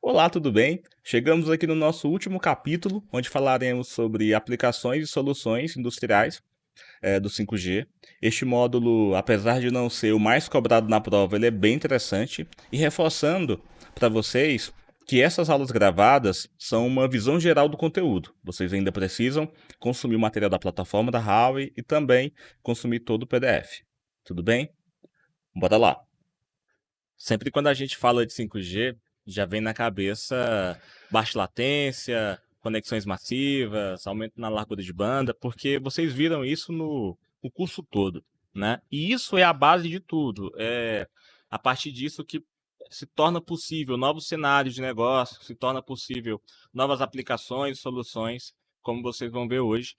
Olá, tudo bem? Chegamos aqui no nosso último capítulo, onde falaremos sobre aplicações e soluções industriais do 5G. Este módulo, apesar de não ser o mais cobrado na prova, ele é bem interessante. E reforçando para vocês que essas aulas gravadas são uma visão geral do conteúdo. Vocês ainda precisam consumir o material da plataforma da Huawei e também consumir todo o PDF. Tudo bem? Bora lá! Sempre quando a gente fala de 5G, já vem na cabeça baixa latência, conexões massivas, aumento na largura de banda, porque vocês viram isso no curso todo, né? E isso é a base de tudo. É a partir disso que se torna possível novos cenários de negócio, se torna possível novas aplicações, soluções, como vocês vão ver hoje.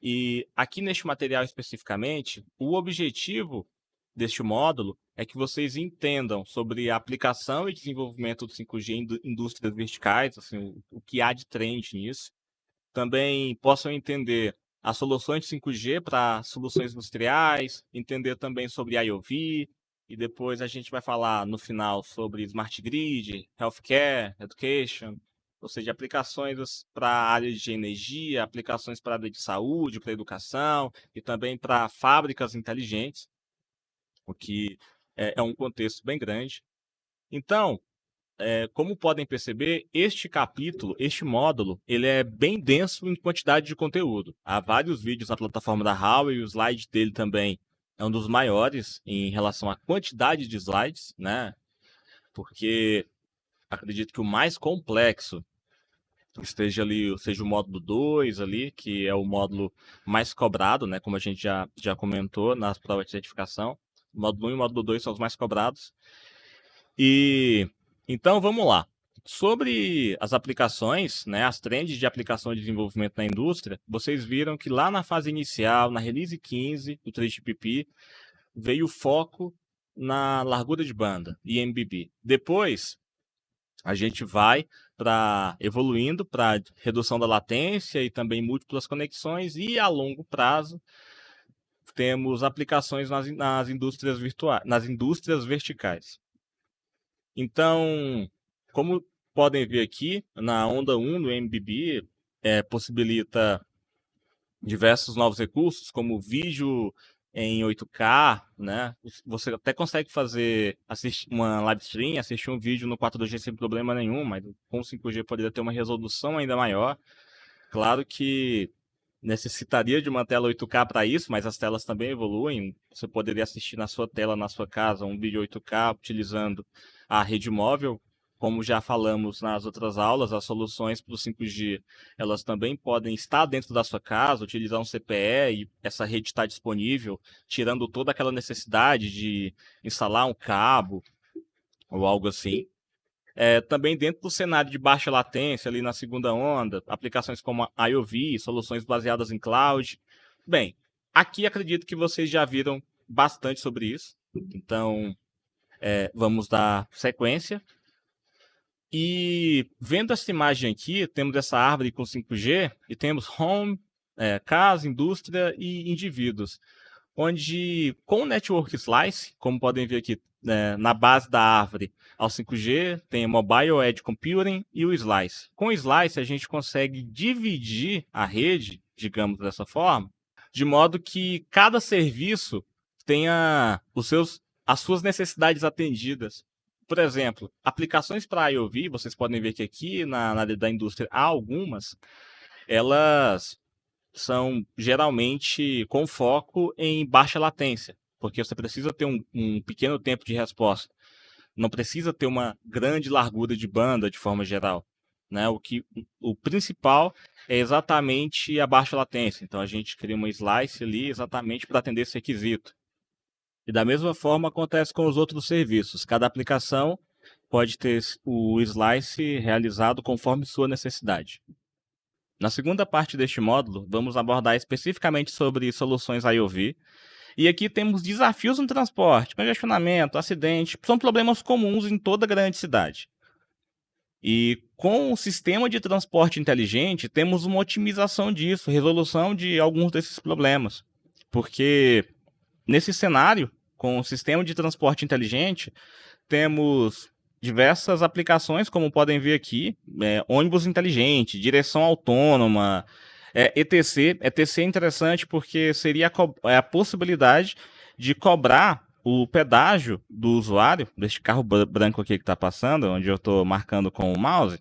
E aqui neste material especificamente, o objetivo deste módulo é que vocês entendam sobre a aplicação e desenvolvimento do 5G em indústrias verticais, assim, o que há de trend nisso. Também possam entender as soluções de 5G para soluções industriais, entender também sobre IoV, e depois a gente vai falar no final sobre Smart Grid, Healthcare, Education, ou seja, aplicações para a área de energia, aplicações para a área de saúde, para a educação, e também para fábricas inteligentes, o que é um contexto bem grande. Então, como podem perceber, este capítulo, este módulo, ele é bem denso em quantidade de conteúdo. Há vários vídeos na plataforma da Huawei e o slide dele também é um dos maiores em relação à quantidade de slides, né? Porque acredito que o mais complexo esteja ali, seja o módulo 2 ali, que é o módulo mais cobrado, né? Como a gente já comentou nas provas de certificação. O módulo 1 e o módulo 2 são os mais cobrados. E então vamos lá. Sobre as aplicações, né, as trends de aplicação e desenvolvimento na indústria, vocês viram que lá na fase inicial, na release 15 do 3GPP, veio o foco na largura de banda, IMBB. Depois, a gente vai para evoluindo para redução da latência e também múltiplas conexões, e a longo prazo temos aplicações nas indústrias virtuais, nas indústrias verticais. Então, como podem ver aqui, na onda 1 do MBB, possibilita diversos novos recursos, como vídeo em 8K, né? Você até consegue assistir uma live stream, assistir um vídeo no 4G sem problema nenhum, mas com 5G poderia ter uma resolução ainda maior. Claro que necessitaria de uma tela 8K para isso, mas as telas também evoluem. Você poderia assistir na sua tela, na sua casa, um vídeo 8K utilizando a rede móvel. Como já falamos nas outras aulas, as soluções para o 5G, elas também podem estar dentro da sua casa, utilizar um CPE e essa rede está disponível, tirando toda aquela necessidade de instalar um cabo ou algo assim. Também dentro do cenário de baixa latência, ali na segunda onda, aplicações como a IoV, soluções baseadas em cloud. Bem, aqui acredito que vocês já viram bastante sobre isso, então vamos dar sequência. E vendo essa imagem aqui, temos essa árvore com 5G e temos home, casa, indústria e indivíduos, onde com o Network Slice, como podem ver aqui na base da árvore ao 5G, tem o Mobile Edge Computing e o Slice. Com o Slice, a gente consegue dividir a rede, digamos dessa forma, de modo que cada serviço tenha as suas necessidades atendidas. Por exemplo, aplicações para IoV, vocês podem ver que aqui na área da indústria há algumas, elas são geralmente com foco em baixa latência, porque você precisa ter um pequeno tempo de resposta. Não precisa ter uma grande largura de banda de forma geral, né? O principal é exatamente a baixa latência. Então a gente cria uma slice ali exatamente para atender esse requisito. E da mesma forma acontece com os outros serviços. Cada aplicação pode ter o slice realizado conforme sua necessidade. Na segunda parte deste módulo, vamos abordar especificamente sobre soluções IoV. E aqui temos desafios no transporte, congestionamento, acidente, são problemas comuns em toda grande cidade. E com o sistema de transporte inteligente, temos uma otimização disso, resolução de alguns desses problemas. Porque nesse cenário, com o sistema de transporte inteligente, temos diversas aplicações, como podem ver aqui, ônibus inteligente, direção autônoma, ETC. ETC é interessante porque seria a possibilidade de cobrar o pedágio do usuário, deste carro branco aqui que está passando, onde eu estou marcando com o mouse,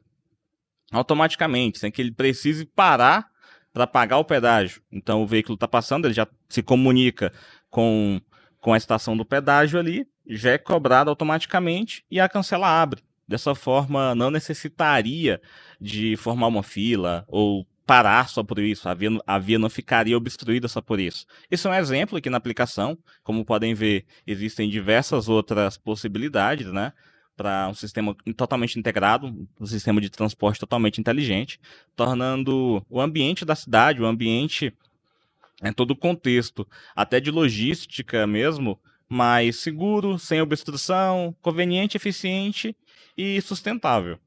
automaticamente, sem que ele precise parar para pagar o pedágio. Então o veículo está passando, ele já se comunica com, com a estação do pedágio ali, já é cobrado automaticamente e a cancela abre. Dessa forma, não necessitaria de formar uma fila ou parar só por isso, a via não ficaria obstruída só por isso. Esse é um exemplo aqui na aplicação. Como podem ver, existem diversas outras possibilidades, né? Para um sistema totalmente integrado, um sistema de transporte totalmente inteligente, tornando o ambiente da cidade, o ambiente em todo o contexto, até de logística mesmo, mais seguro, sem obstrução, conveniente, eficiente e sustentável.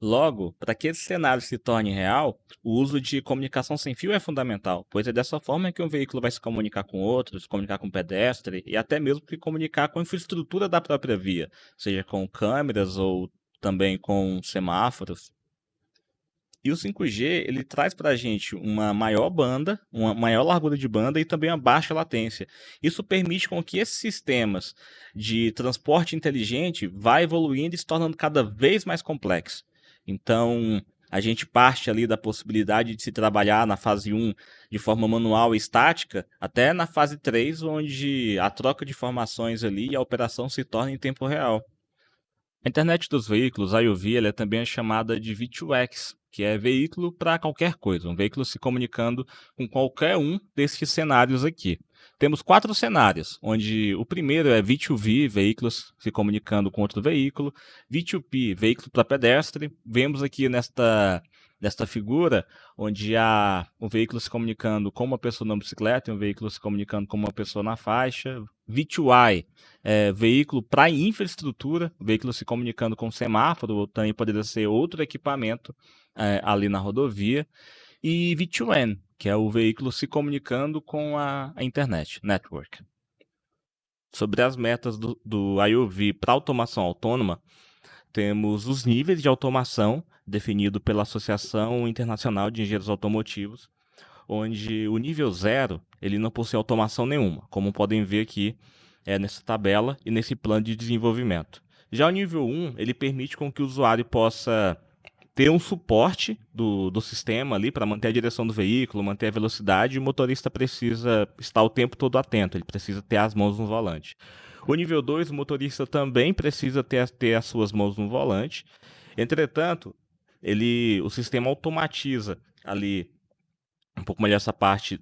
Logo, para que esse cenário se torne real, o uso de comunicação sem fio é fundamental, pois é dessa forma que um veículo vai se comunicar com outros, se comunicar com o pedestre e até mesmo se comunicar com a infraestrutura da própria via, seja com câmeras ou também com semáforos. E o 5G, ele traz para a gente uma maior banda, uma maior largura de banda e também uma baixa latência. Isso permite com que esses sistemas de transporte inteligente vá evoluindo e se tornando cada vez mais complexos. Então, a gente parte ali da possibilidade de se trabalhar na fase 1 de forma manual e estática, até na fase 3, onde a troca de informações ali e a operação se torna em tempo real. A internet dos veículos, a IoV, ela é também chamada de V2X, que é veículo para qualquer coisa, um veículo se comunicando com qualquer um desses cenários aqui. Temos 4 cenários, onde o primeiro é V2V, veículos se comunicando com outro veículo, V2P, veículo para pedestre. Vemos aqui nesta figura, onde há um veículo se comunicando com uma pessoa na bicicleta e um veículo se comunicando com uma pessoa na faixa. V2I, veículo para infraestrutura, veículo se comunicando com semáforo, ou também poderia ser outro equipamento ali na rodovia. E V2N, que é o veículo se comunicando com a internet, network. Sobre as metas do IoV para automação autônoma, temos os níveis de automação definido pela Associação Internacional de Engenheiros Automotivos, onde o nível 0 ele não possui automação nenhuma, como podem ver aqui nessa tabela e nesse plano de desenvolvimento. Já o nível 1 ele permite com que o usuário possa ter um suporte do sistema ali para manter a direção do veículo, manter a velocidade, e o motorista precisa estar o tempo todo atento, ele precisa ter as mãos no volante. O nível 2, o motorista também precisa ter as suas mãos no volante. Entretanto, o sistema automatiza ali um pouco melhor essa parte,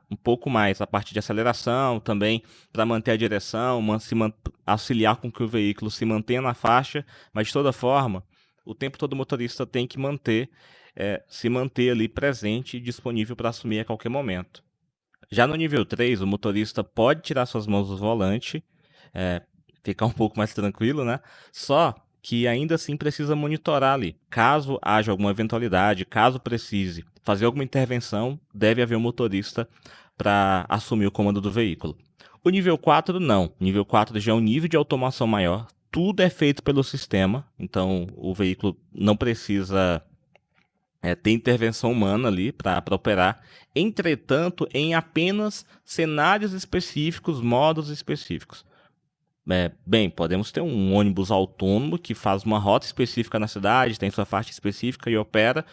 um pouco mais a parte de aceleração também, para manter a direção, auxiliar com que o veículo se mantenha na faixa, mas de toda forma, o tempo todo o motorista tem que se manter ali presente e disponível para assumir a qualquer momento. Já no nível 3, o motorista pode tirar suas mãos do volante, ficar um pouco mais tranquilo, né? Só que ainda assim precisa monitorar ali. Caso haja alguma eventualidade, caso precise fazer alguma intervenção, deve haver um motorista para assumir o comando do veículo. O nível 4 não. O nível 4 já é um nível de automação maior. Tudo é feito pelo sistema, então o veículo não precisa ter intervenção humana ali para operar. Entretanto, em apenas cenários específicos, modos específicos. Bem, podemos ter um ônibus autônomo que faz uma rota específica na cidade, tem sua faixa específica e opera,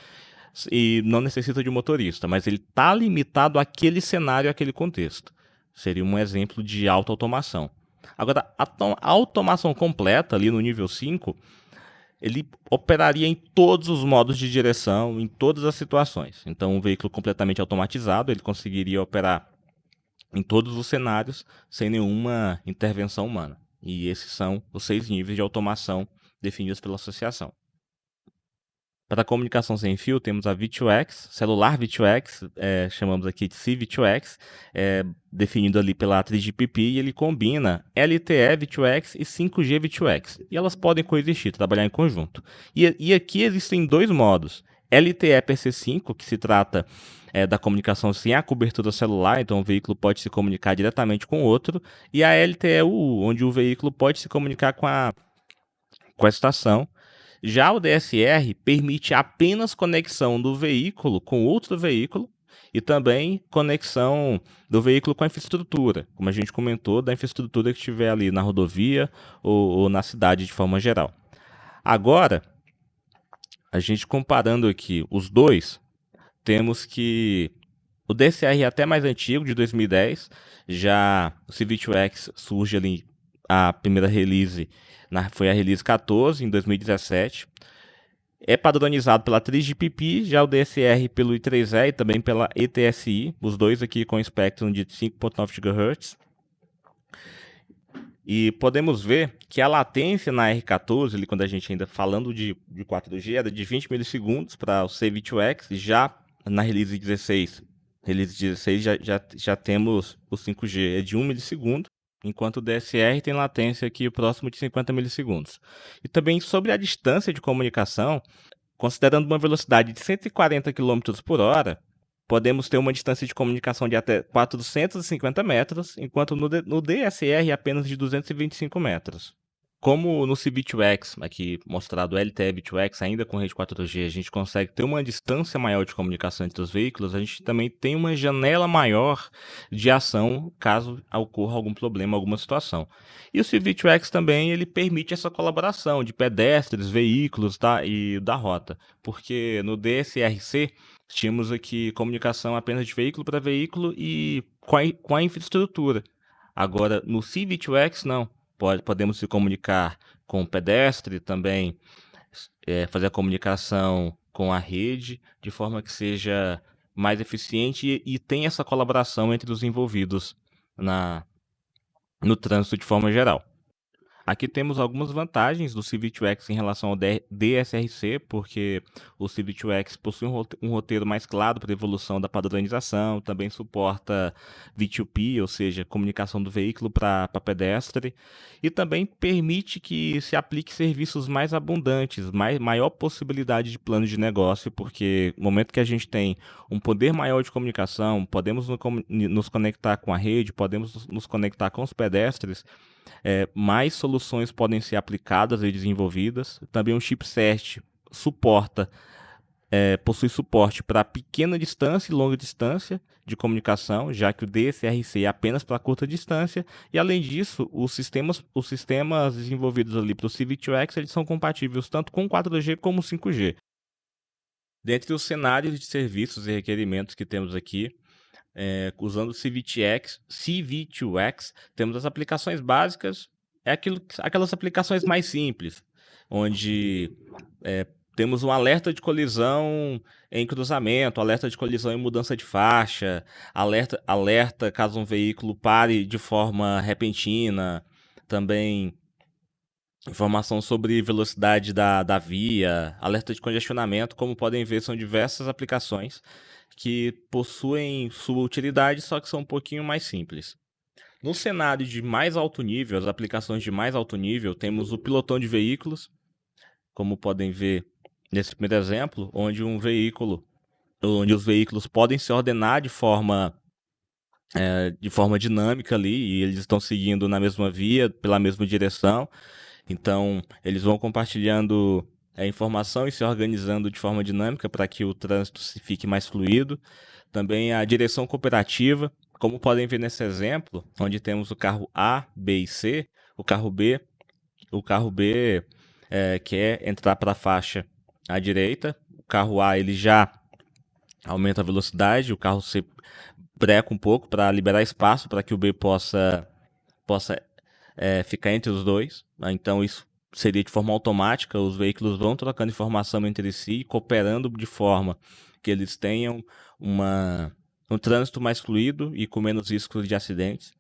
e não necessita de motorista, mas ele está limitado àquele cenário, àquele contexto. Seria um exemplo de automação. Agora, a automação completa, ali no nível 5, ele operaria em todos os modos de direção, em todas as situações. Então, um veículo completamente automatizado, ele conseguiria operar em todos os cenários, sem nenhuma intervenção humana. E esses são os 6 níveis de automação definidos pela associação. Para a comunicação sem fio, temos a V2X, celular V2X, chamamos aqui de CV2X, definido ali pela 3GPP, e ele combina LTE V2X e 5G V2X. E elas podem coexistir, trabalhar em conjunto. E aqui existem 2 modos. LTE PC5, que se trata da comunicação sem a cobertura celular, então o veículo pode se comunicar diretamente com o outro, e a LTE-U, onde o veículo pode se comunicar com com a estação. Já o DSR permite apenas conexão do veículo com outro veículo e também conexão do veículo com a infraestrutura, como a gente comentou, da infraestrutura que estiver ali na rodovia ou na cidade de forma geral. Agora, a gente comparando aqui os dois, temos que o DSR é até mais antigo, de 2010, já o C-V2X surge ali, a primeira release foi a release 14, em 2017. É padronizado pela 3GPP, já o DSR pelo I3E e também pela ETSI, os dois aqui com espectro de 5.9 GHz. E podemos ver que a latência na R14, quando a gente ainda falando de 4G, era de 20 milissegundos para o C-V2X, já na release 16 já temos o 5G, é de 1 milissegundo, enquanto o DSR tem latência aqui próximo de 50 milissegundos. E também sobre a distância de comunicação, considerando uma velocidade de 140 km por hora, podemos ter uma distância de comunicação de até 450 metros, enquanto no DSR é apenas de 225 metros. Como no C-V2X, aqui mostrado LTE-V2X, ainda com rede 4G, a gente consegue ter uma distância maior de comunicação entre os veículos, a gente também tem uma janela maior de ação caso ocorra algum problema, alguma situação. E o C-V2X também ele permite essa colaboração de pedestres, veículos e da rota, porque no DSRC tínhamos aqui comunicação apenas de veículo para veículo e com a infraestrutura. Agora, no C-V2X, não. Podemos se comunicar com o pedestre, também fazer a comunicação com a rede, de forma que seja mais eficiente e tenha essa colaboração entre os envolvidos no trânsito de forma geral. Aqui temos algumas vantagens do C-V2X em relação ao DSRC, porque o C-V2X possui um roteiro mais claro para a evolução da padronização, também suporta V2P, ou seja, comunicação do veículo para pedestre, e também permite que se aplique serviços mais abundantes, maior possibilidade de plano de negócio, porque no momento que a gente tem um poder maior de comunicação, podemos nos conectar com a rede, podemos nos conectar com os pedestres, mais soluções podem ser aplicadas e desenvolvidas. Também o chipset possui suporte para pequena distância e longa distância de comunicação, já que o DSRC é apenas para curta distância. E além disso, os sistemas desenvolvidos ali para o C-V2X, eles são compatíveis tanto com 4G como 5G. Dentre os cenários de serviços e requerimentos que temos aqui, usando o C-V2X, temos as aplicações básicas, aquelas aplicações mais simples, onde temos um alerta de colisão em cruzamento, alerta de colisão em mudança de faixa, alerta caso um veículo pare de forma repentina, também informação sobre velocidade da via, alerta de congestionamento. Como podem ver, são diversas aplicações que possuem sua utilidade, só que são um pouquinho mais simples. No cenário de mais alto nível, as aplicações de mais alto nível, temos o pilotão de veículos, como podem ver nesse primeiro exemplo, onde os veículos podem se ordenar de forma dinâmica ali, e eles estão seguindo na mesma via, pela mesma direção. Então, eles vão compartilhando a informação e se organizando de forma dinâmica para que o trânsito fique mais fluido. Também a direção cooperativa, como podem ver nesse exemplo, onde temos o carro A, B e C, o carro B quer entrar para a faixa à direita, o carro A ele já aumenta a velocidade, o carro C breca um pouco para liberar espaço para que o B possa ficar entre os dois. Então isso seria de forma automática, os veículos vão trocando informação entre si, cooperando de forma que eles tenham um trânsito mais fluido e com menos riscos de acidentes.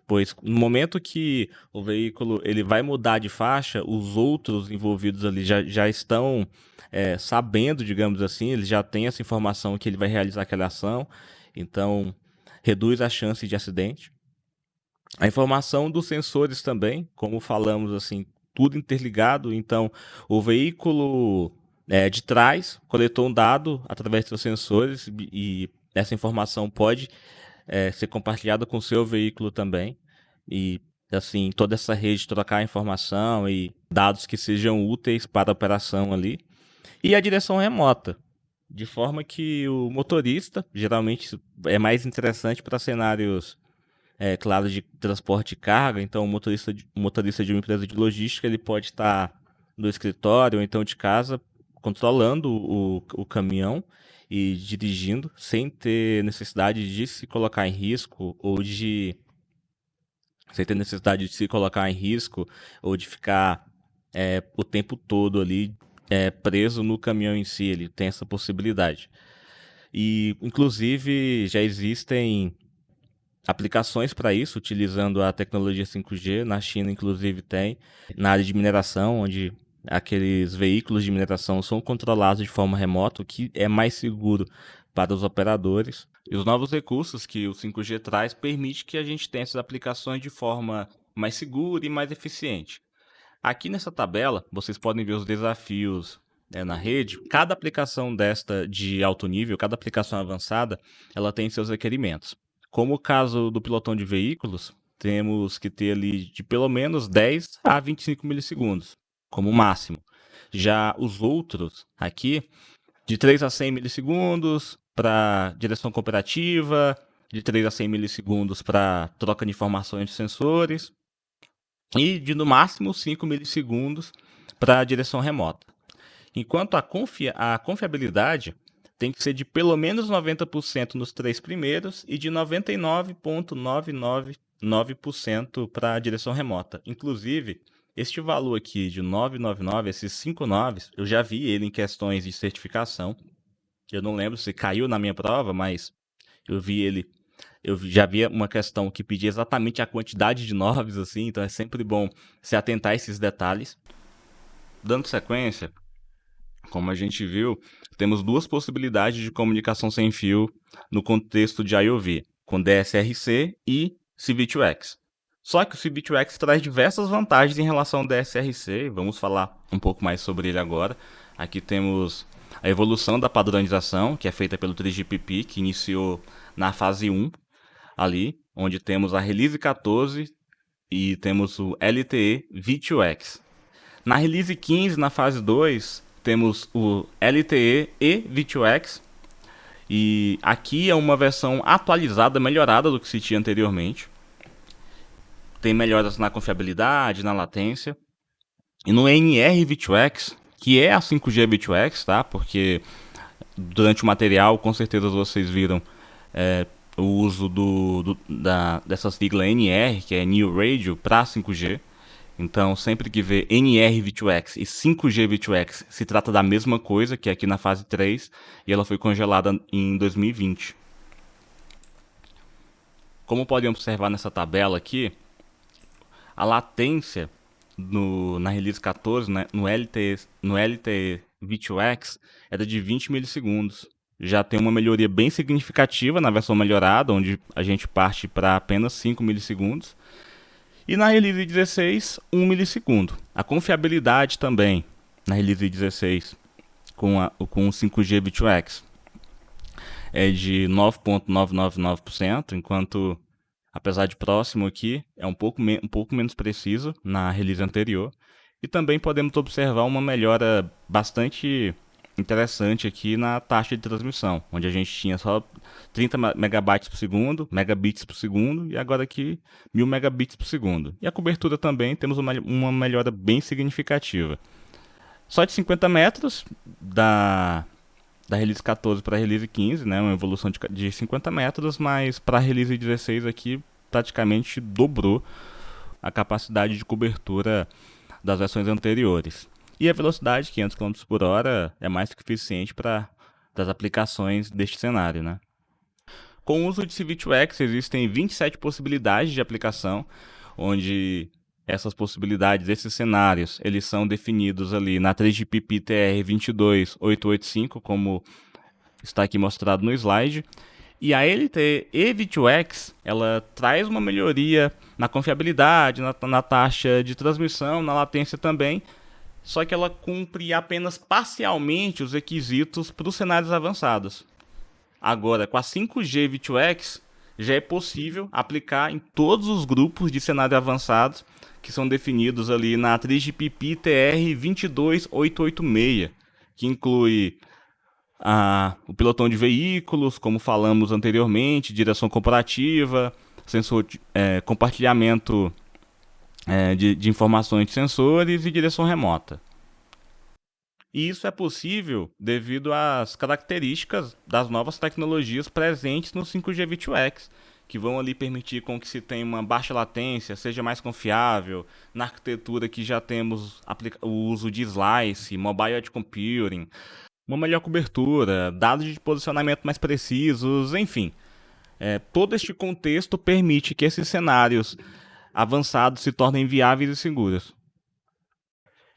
Pois no momento que o veículo ele vai mudar de faixa, os outros envolvidos ali já estão sabendo, digamos assim, eles já têm essa informação que ele vai realizar aquela ação, então reduz a chance de acidente. A informação dos sensores também, como falamos assim, tudo interligado, então o veículo de trás coletou um dado através dos sensores e essa informação pode ser compartilhada com o seu veículo também, e assim, toda essa rede trocar informação e dados que sejam úteis para a operação ali. E a direção remota, de forma que o motorista, geralmente é mais interessante para cenários, claro, de transporte de carga. Então o motorista de uma empresa de logística, ele pode estar no escritório ou então de casa, controlando o caminhão e dirigindo, sem ter necessidade de se colocar em risco ou de sem ter necessidade de se colocar em risco ou de ficar o tempo todo ali preso no caminhão em si. Ele tem essa possibilidade. E, inclusive, já existem aplicações para isso, utilizando a tecnologia 5G. Na China, inclusive, tem. Na área de mineração, onde aqueles veículos de mineração são controlados de forma remota, o que é mais seguro para os operadores. E os novos recursos que o 5G traz permite que a gente tenha essas aplicações de forma mais segura e mais eficiente. Aqui nessa tabela, vocês podem ver os desafios na rede. Cada aplicação desta de alto nível, cada aplicação avançada, ela tem seus requerimentos. Como o caso do pilotão de veículos, temos que ter ali de pelo menos 10 a 25 milissegundos, como máximo. Já os outros aqui, de 3 a 100 milissegundos para direção cooperativa, de 3 a 100 milissegundos para troca de informações de sensores e de no máximo 5 milissegundos para direção remota. Enquanto a confiabilidade tem que ser de pelo menos 90% nos 3 primeiros e de 99,999% para a direção remota. Inclusive, este valor aqui de 999, esses 5 noves, eu já vi ele em questões de certificação. Eu não lembro se caiu na minha prova, mas eu vi ele. Eu já vi uma questão que pedia exatamente a quantidade de noves, assim, então é sempre bom se atentar a esses detalhes. Dando sequência, como a gente viu, temos duas possibilidades de comunicação sem fio no contexto de IoV, com DSRC e C-V2X. Só que o C-V2X traz diversas vantagens em relação ao DSRC, vamos falar um pouco mais sobre ele agora. Aqui temos a evolução da padronização, que é feita pelo 3GPP, que iniciou na fase 1, ali, onde temos a Release 14 e temos o LTE V2X. Na Release 15, na fase 2, temos o LTE e V2X, e aqui é uma versão atualizada, melhorada do que se tinha anteriormente. Tem melhoras na confiabilidade, na latência. E no NR V2X, que é a 5G V2X, tá? Porque durante o material, com certeza vocês viram o uso dessa sigla NR, que é New Radio, para 5G. Então, sempre que vê NR V2X e 5G V2X, se trata da mesma coisa, que é aqui na fase 3, e ela foi congelada em 2020. Como podem observar nessa tabela aqui, a latência na Release 14, né, no LTE V2X, era de 20 milissegundos. Já tem uma melhoria bem significativa na versão melhorada, onde a gente parte para apenas 5 milissegundos. E na Release 16, 1 milissegundo. A confiabilidade também, na Release 16, com o 5G V2X, é de 9,999%, enquanto, apesar de próximo aqui, é um pouco menos preciso na release anterior. E também podemos observar uma melhora bastante interessante aqui na taxa de transmissão, onde a gente tinha só 30 megabytes por segundo, megabits por segundo, e agora aqui 1000 megabits por segundo. E a cobertura também temos uma melhora bem significativa. Só de 50 metros da Release 14 para a Release 15, né, uma evolução de 50 metros, mas para a Release 16 aqui praticamente dobrou a capacidade de cobertura das versões anteriores. E a velocidade, 500 km por hora, é mais que suficiente para das aplicações deste cenário, né? Com o uso de C-V2X, existem 27 possibilidades de aplicação, onde essas possibilidades, esses cenários, eles são definidos ali na 3GPP TR 22885, como está aqui mostrado no slide. E a LTE V2X, ela traz uma melhoria na confiabilidade, na taxa de transmissão, na latência também, só que ela cumpre apenas parcialmente os requisitos para os cenários avançados. Agora, com a 5G V2X, já é possível aplicar em todos os grupos de cenário avançados que são definidos ali na TRIG-PP TR 22886, que inclui o pilotão de veículos, como falamos anteriormente, direção corporativa, compartilhamento de informações de sensores e direção remota. E isso é possível devido às características das novas tecnologias presentes no 5G V2X, que vão ali permitir com que se tenha uma baixa latência, seja mais confiável, na arquitetura que já temos o uso de slice, mobile edge computing, uma melhor cobertura, dados de posicionamento mais precisos, enfim. Todo este contexto permite que esses cenários avançados se tornem viáveis e seguros.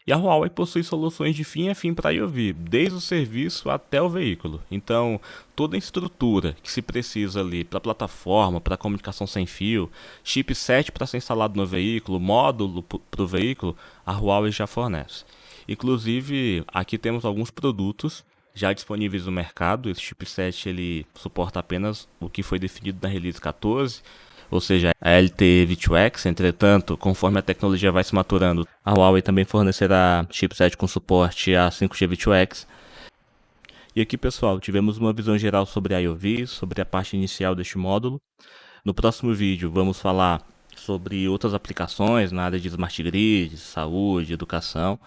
E a Huawei possui soluções de fim a fim para IoV, desde o serviço até o veículo. Então, toda a estrutura que se precisa ali para a plataforma, para a comunicação sem fio, chipset para ser instalado no veículo, módulo para o veículo, a Huawei já fornece. Inclusive, aqui temos alguns produtos já disponíveis no mercado. Esse chipset ele suporta apenas o que foi definido na release 14, ou seja, a LTE V2X. Entretanto, conforme a tecnologia vai se maturando, a Huawei também fornecerá chipset com suporte a 5G V2X. E aqui, pessoal, tivemos uma visão geral sobre a IoV, sobre a parte inicial deste módulo. No próximo vídeo, vamos falar sobre outras aplicações na área de Smart Grid, saúde, educação.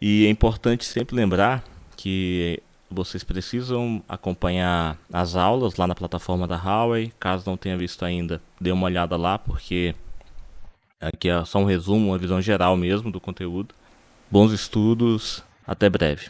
E é importante sempre lembrar que vocês precisam acompanhar as aulas lá na plataforma da Huawei. Caso não tenha visto ainda, dê uma olhada lá, porque aqui é só um resumo, uma visão geral mesmo do conteúdo. Bons estudos, até breve.